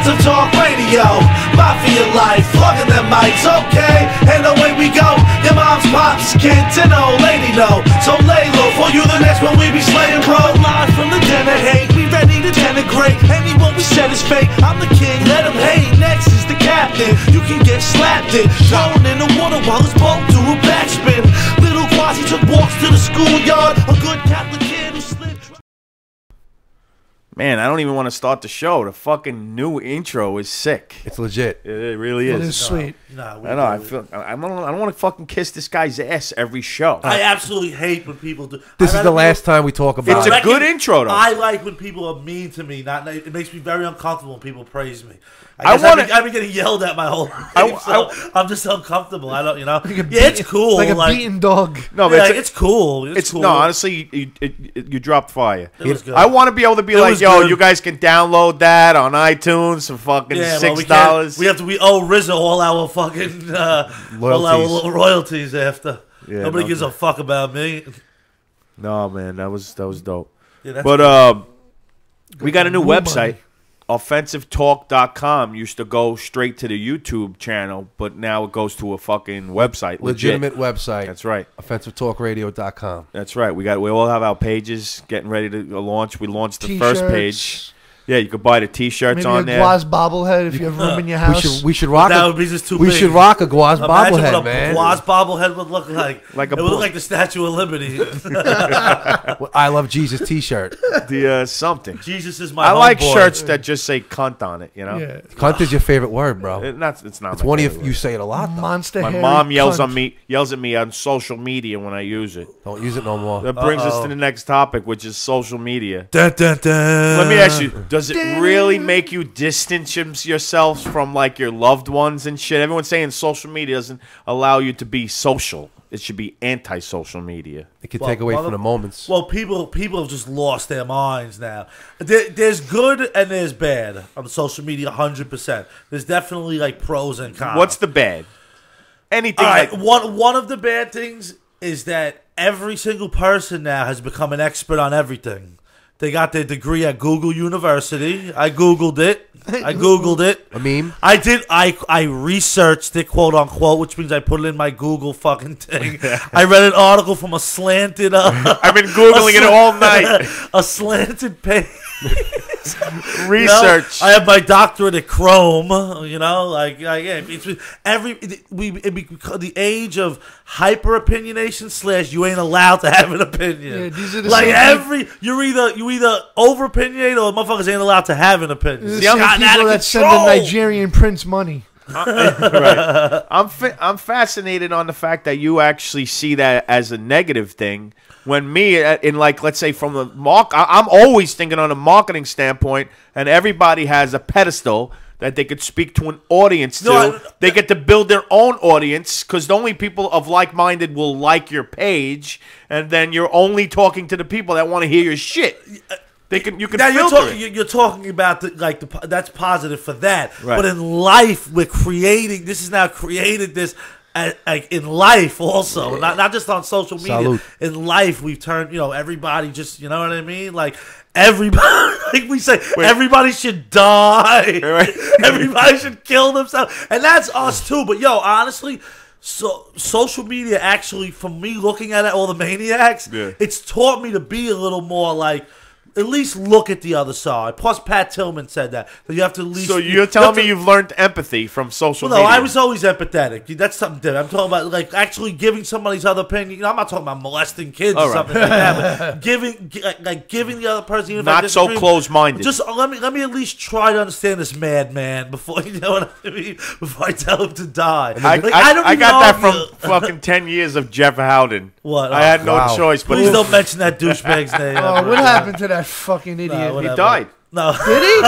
Offensive Talk Radio, Mafia Life, plugging them mics, okay? And away we go. Your mom's pops, kids, and old lady know. So lay low for you the next one we be slaying, bro. Live from the den of hate, we ready to denigrate anyone we said is fake. I'm the king, let him hate. Next is the captain. You can get slapped in, thrown in the water while his boat do a backspin. Little Quasi took walks to the schoolyard. A good Catholic kid who slid. Man, I don't even want to start the show. The fucking new intro is sick. It's legit. It really is. It is sweet. I know. I don't want to fucking kiss this guy's ass every show. I absolutely hate when people do. This is the last time we talk about It's it. a good intro, though. I like when people are mean to me. It makes me very uncomfortable when people praise me. I've been getting yelled at my whole life, so I'm just uncomfortable. I don't, it's cool. Like a beaten dog. No, yeah, but it's cool. It's cool. No, honestly, you dropped fire. It was good. I want to be able to be It like, was yo, good. you guys can download that on iTunes for fucking $6. We owe Rizzo all our fucking all our royalties after. Yeah, Nobody gives a fuck about me. No, man, that was dope. Yeah, But we got a new website. OffensiveTalk.com used to go straight to the YouTube channel, but now it goes to a fucking website. Legitimate website. That's right. OffensiveTalkRadio.com. That's right. We all have our pages getting ready to launch. We launched the first page. Yeah, you could buy the T-shirts Maybe on there. a Guaz bobblehead if you have room in your house. We should rock. That would be just too we big. should rock a Guaz Imagine bobblehead, what a man. Guaz bobblehead would look like. It would look like the Statue of Liberty. I love Jesus T-shirt. The something. Jesus is my. I like homeboy. shirts that just say "cunt" on it. You know. Yeah. Cunt is your favorite word, bro. It's not. It's my one favorite of you word. say it a lot. Though. Monster. My hairy mom yells cunt. at me on social media when I use it. Don't use it no more. That brings us to the next topic, which is social media. Dun, dun, dun. Let me ask you: does it really make you distance yourselves from like your loved ones and shit? Everyone's saying social media doesn't allow you to be social. It should be anti-social media. It can take away from the moments. Well, people have just lost their minds now. There's good and there's bad on social media, 100%. There's definitely like pros and cons. What's the bad? Anything. All right, like one of the bad things is that every single person now has become an expert on everything. They got their degree at Google University. I Googled it. A meme? I did. I researched it, quote unquote, which means I put it in my Google fucking thing. I read an article from a slanted. I've been Googling it all night. A slanted page. Research. I have my doctorate at Chrome. It's the age of hyper opinionation / you ain't allowed to have an opinion. Yeah, these are the like same you either over opinionate or motherfuckers ain't allowed to have an opinion. The It's same gotten out people of that send control. the Nigerian prince money. Right. I'm fascinated on the fact that you actually see that as a negative thing. When me, in like, let's say from the I'm always thinking on a marketing standpoint, and everybody has a pedestal that they could speak to an audience to. They get to build their own audience because the only people of like-minded will like your page, and then you're only talking to the people that want to hear your shit. You can Now filter it. you're talking about that's positive for that, Right. but in life we're creating. This is now created this. Like in life also, not just on social media. Salute. In life, we've turned, everybody just, you know what I mean? Like, everybody, like we say, everybody should die. Right. Everybody should kill themselves. And that's us too. But, honestly, so social media actually, from me looking at it, all the maniacs, it's taught me to be a little more like, at least look at the other side. Plus, Pat Tillman said that you have to at least. So you're telling me you've learned empathy from social Well, no, media? I was always empathetic. That's something different. I'm talking about like actually giving somebody's other opinion. I'm not talking about molesting kids or something like that. But giving the other person, even if I Not so disagree, close-minded. Just let me at least try to understand this madman before you know what I mean. Before I tell him to die. I got that from fucking 10 years of Jeff Howden. What? I had no choice. But Please don't mention that douchebag's name. Oh, what happened to that fucking idiot? No, he died. No. Did he?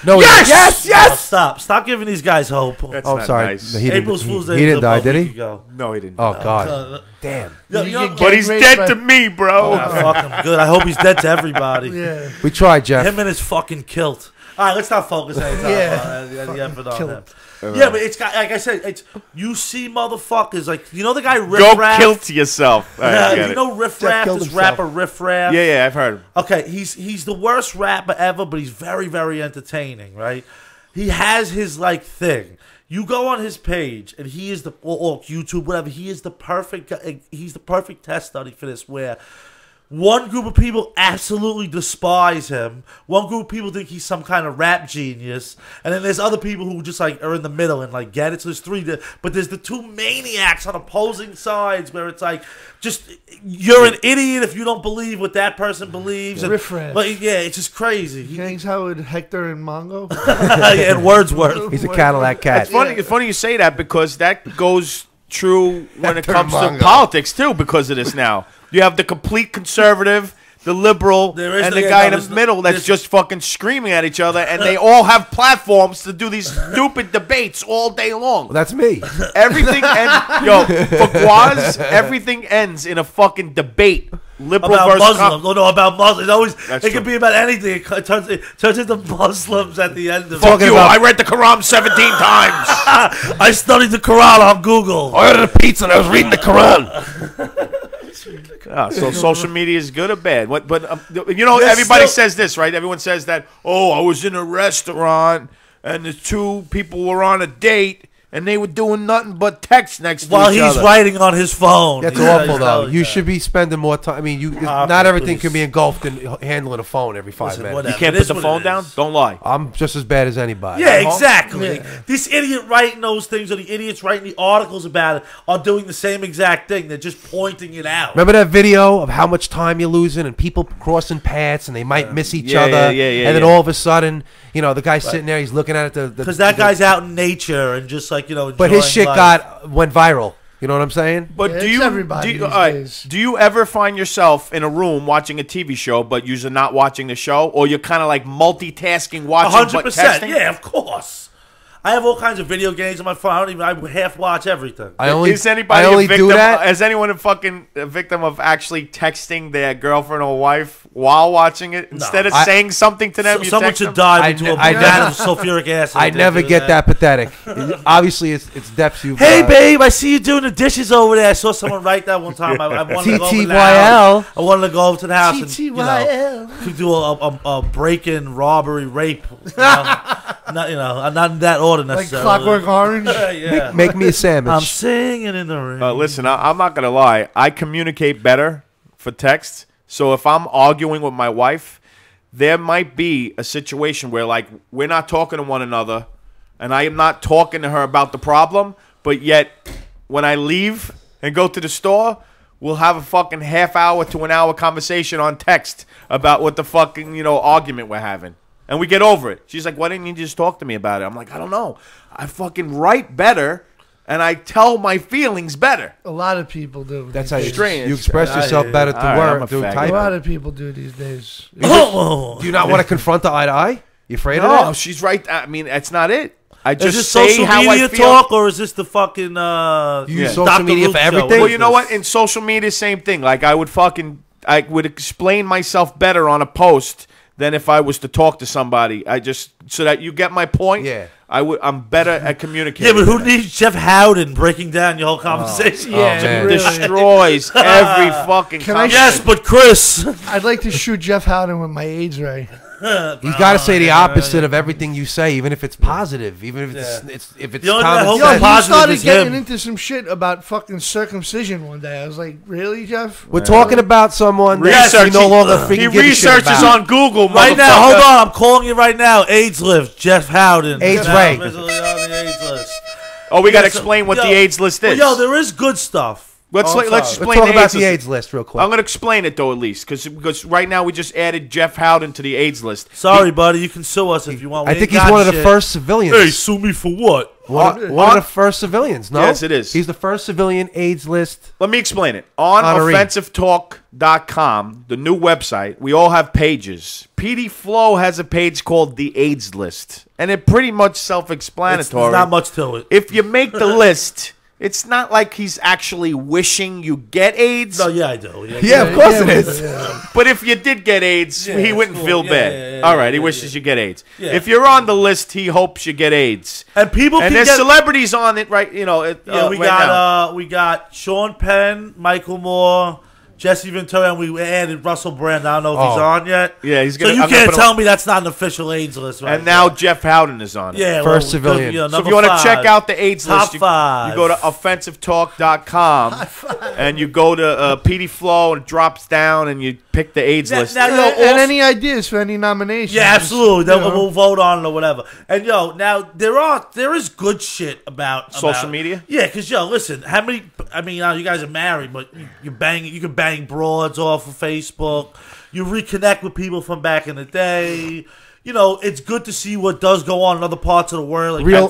No. Yes. Stop giving these guys hope. That's Oh, not sorry. nice. He April's Fool's Day. didn't was die, about a did week he? ago. No, he didn't. Oh, God. Damn. But he's dead to me, bro. Fucking good. I hope he's dead to everybody. Yeah. We tried, Jeff. Him and his fucking kilt. All right, let's not focus anytime Yeah. the effort on Kilt. him. Yeah, but it's got, like I said, it's you see motherfuckers like the guy Riff Go Raff. kill to yourself. All right, I get You it. know Riff Jeff Raff, killed this himself. rapper Riff Raff. Yeah, I've heard him. Okay, he's the worst rapper ever, but he's very, very entertaining, right? he has his like thing. You go on his page, and he is or YouTube, whatever. He is the perfect. He's the perfect test study for this. Where one group of people absolutely despise him. One group of people think he's some kind of rap genius, and then there's other people who just like are in the middle and like get it. So there's three, but there's the two maniacs on opposing sides where it's like, just you're an idiot if you don't believe what that person believes. And, Riffraff. like, yeah, it's just crazy. He hangs out with Hector and Mongo. And Wordsworth. He's a Cadillac cat. It's funny. It's funny you say that because that goes true when it Hector comes to Mongo. politics too. Because of this now, you have the complete conservative, the liberal, There is and no- the yeah, guy no, in the there's no- middle that's there's- just fucking screaming at each other, and they all have platforms to do these stupid debates all day long. Well, that's me. Everything ends, yo, for Guaz, everything ends in a fucking debate. Liberal About versus Muslims. No, about Muslims. That's It can true. be about anything. It turns into Muslims at the end of Fuck it. you! I read the Quran 17 times. I studied the Quran on Google. I ordered a pizza and I was reading the Quran. So social media is good or bad? But you know, There's everybody still- says this, right? Everyone says that. Oh, I was in a restaurant and the two people were on a date and they were doing nothing but text next While to each he's other. writing on his phone. That's Yeah, awful, he's though. telling You that. should be spending more time. I mean, Ah, not everything please. can be engulfed in handling a phone every 5 Listen, minutes. whatever. You can't It put is the what phone it down. is. Don't lie. I'm just as bad as anybody. Yeah, exactly. Yeah. This idiot writing those things, or the idiots writing the articles about it, are doing the same exact thing. They're just pointing it out. Remember that video of how much time you're losing and people crossing paths and they might miss each Yeah, other, yeah, and then yeah. all of a sudden, you know, the guy's sitting there, he's looking at it. Because that guy's out in nature and just like, you know, But his enjoying shit life. went viral. You know what I'm saying? But Yeah, do it's you everybody do you, these all right, days. do you ever find yourself in a room watching a TV show, but you're not watching the show, or you're kind of like multitasking, watching but 100%. texting? Yeah, of course. I have all kinds of video games on my phone. I half watch everything. Is anybody I only a victim? do that. Is anyone a victim of actually texting their girlfriend or wife while watching it instead of I- saying something to them? You Someone text should them? dive I into ne- a I banana never- of sulfuric acid. I if they never do get that pathetic. Obviously, it's depths you. Hey, babe, I see you doing the dishes over there. I saw someone write that one time. I wanted to go over to the house. I wanted to go over to the house and, you know, could do a break-in, robbery, rape. You know? Not in that order Like necessarily. Clockwork Orange. Yeah. Make me a sandwich. I'm singing in the rain. Listen, I'm not gonna lie. I communicate better for text. So if I'm arguing with my wife, there might be a situation where like we're not talking to one another, and I am not talking to her about the problem, but yet when I leave and go to the store, we'll have a fucking half hour to an hour conversation on text about what the fucking argument we're having. And we get over it. She's like, why didn't you just talk to me about it? I'm like, I don't know. I fucking write better, and I tell my feelings better. A lot of people do. That's these how days. Strange. you express yourself better through All right, I'm work, a through faggot. A typing. lot of people do these days. Oh, Do you not want to confront the eye to eye? You afraid of No, that? she's right. I mean, that's not it. I is just this say social how media I feel. talk, or is this the fucking You use Yeah. social Dr. media Luke for show? everything? What Well, is you know this? what? In social media, same thing. Like I would explain myself better on a post than if I was to talk to somebody. So that you get my point. Yeah. I'm better at communicating. Yeah, but who needs Jeff Howden breaking down your whole conversation? Yeah, man. really. destroys every fucking. Can I- Yes, but Chris. I'd like to shoot Jeff Howden with my AIDS ray. He's got to say the opposite of everything you say, even if it's positive, even if it's The only thing I hope common Yo, sense. is he positive started is getting him. into some shit about fucking circumcision one day. I was like, really, Jeff? We're talking about someone that Research. you no longer He freaking give a shit researches about. on Google. Right now, hold on. I'm calling you right now. AIDS list. Jeff Howden. AIDS Now Ray. officially on the AIDS list. Oh, we got to Yeah, so- explain what yo, the AIDS list is. Well, yo, there is good stuff. let's Oh, let's sorry. explain Let's talk about AIDS the list. AIDS list real quick. I'm going to explain it though, at least, because right now we just added Jeff Howden to the AIDS list. Sorry, buddy. You can sue us if you want. We I ain't think he's got one of the shit. first civilians. Hey, sue me for what? One of the first civilians, no? Yes, it is. He's the first civilian AIDS list. Let me explain it. On Honoree. offensivetalk.com, the new website, we all have pages. PD Flow has a page called the AIDS list, and it pretty much self-explanatory. There's not much to it. If you make the list, it's not like he's actually wishing you get AIDS. No, yeah, I do. Yeah, of course it is. But if you did get AIDS, Yeah, he it's wouldn't cool. feel Yeah, bad. yeah, yeah, All right, he yeah, wishes you get AIDS. Yeah. If you're on the list, he hopes you get AIDS. And people And can there's get. celebrities on it, right? Yeah, we right now. got Sean Penn, Michael Moore, Jesse Ventura, and we added Russell Brand. I don't know if he's Oh. on yet. Yeah, he's So gonna. you I'm gonna can't put him- tell me that's not an official AIDS list, right? And now Jeff Howden is on it. yeah, First well, civilian. good, you know, So if number you want to 5. check out the AIDS Top list, you 5. go to offensivetalk.com and you go to PD Flow and it drops down and you pick the AIDS Now- list. now, yo, And also- any ideas for any nominations? Yeah, absolutely. Then You know. we'll vote on it or whatever. And yo, now there is good shit about Social media? Yeah, because yo, listen, how many? I mean, you guys are married, but you can bang broads off of Facebook. You reconnect with people from back in the day. You know, it's good to see what does go on in other parts of the world. Like Real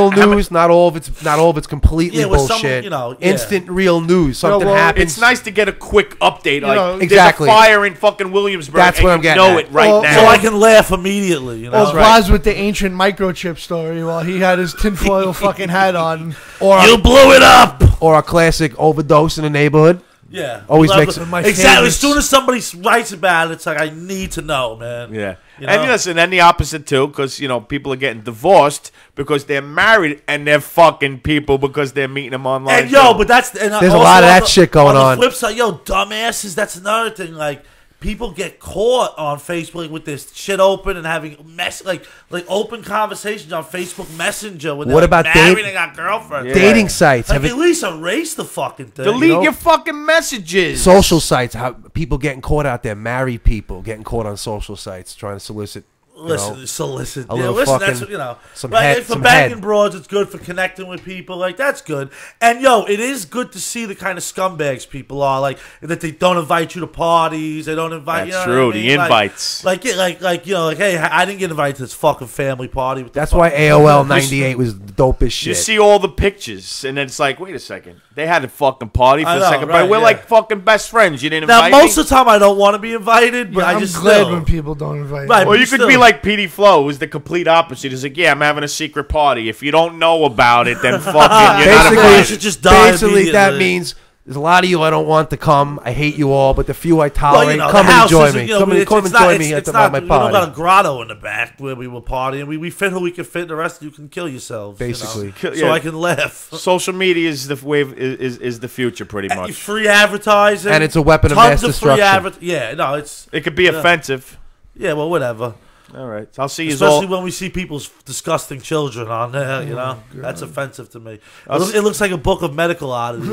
how news, not all of it's completely Yeah, with some, bullshit. you know, yeah. Instant real news. Something well, happens. It's nice to get a quick update. Like, know, exactly. there's a fire in fucking Williamsburg. That's and what I'm you getting know at. it right Well, now. so I can laugh immediately. You know, Or Blas with the ancient microchip story while he had his tinfoil fucking hat on. or you blew it up. or a classic overdose in the neighborhood. Yeah, Always Love makes it. it my exactly. favorites. As soon as somebody writes about it, it's like I need to know, man. Yeah. You And know? listen, and the opposite too, because people are getting divorced because they're married and they're fucking people because they're meeting them online. And yo, too. but that's There's a also lot of on that the- shit going on. on. The flip side, yo, dumbasses. That's another thing. Like people get caught on Facebook with this shit open and having like open conversations on Facebook Messenger. When they're What like, about married date- and got girlfriends? Yeah. Dating sites. Like, Have at least erase the fucking thing. delete you know? your fucking messages. social sites. How people getting caught out there. Married people getting caught on social sites trying to solicit. Listen, solicit. a Yeah, little listen, fucking- that's some like, head- for some banging head. broads, it's good for connecting with people. Like that's good. And yo, it is good to see the kind of scumbags people are. Like that they don't invite you to parties. They don't invite. That's you know true, What I the mean? invites. Like hey, I didn't get invited to this fucking family party. With the That's why fucking- AOL '98 was the dopest shit. You see all the pictures, and then it's like, wait a second. They had a fucking party for I a know, second, right, but we're yeah. like fucking best friends. You didn't Now invite most me? of the time I don't want to be invited, but Yeah, I I'm just glad still. when people don't invite Right, me. Or you could still. be like PD Flow, who's the complete opposite. He's like, yeah, I'm having a secret party. If you don't know about it, then fucking you're not Basically, I invited. should just die basically that immediately. means there's a lot of you I don't want to come. I hate you all, but the few I tolerate, the come and house enjoy isn't, me. you know, Come and it's join not- me it's at not- my We don't got party. a grotto in the back where we were partying. We fit who we can fit. The rest of you can kill yourselves. Basically. you know, Yeah. so I can laugh. Social media is the wave is the future, pretty much. Free advertising, And it's a weapon of tons mass free destruction. Yeah, no, it's It could be offensive. yeah. Well, whatever. All right, I'll see you Especially all. when we see people's disgusting children on there. You know, that's offensive to me. I'll It looks like a book of medical oddities.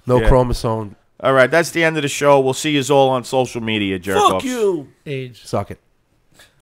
No Yeah. chromosome. All right, that's the end of the show. We'll see you all on social media, jerk Fuck offs. you. Age. Suck it.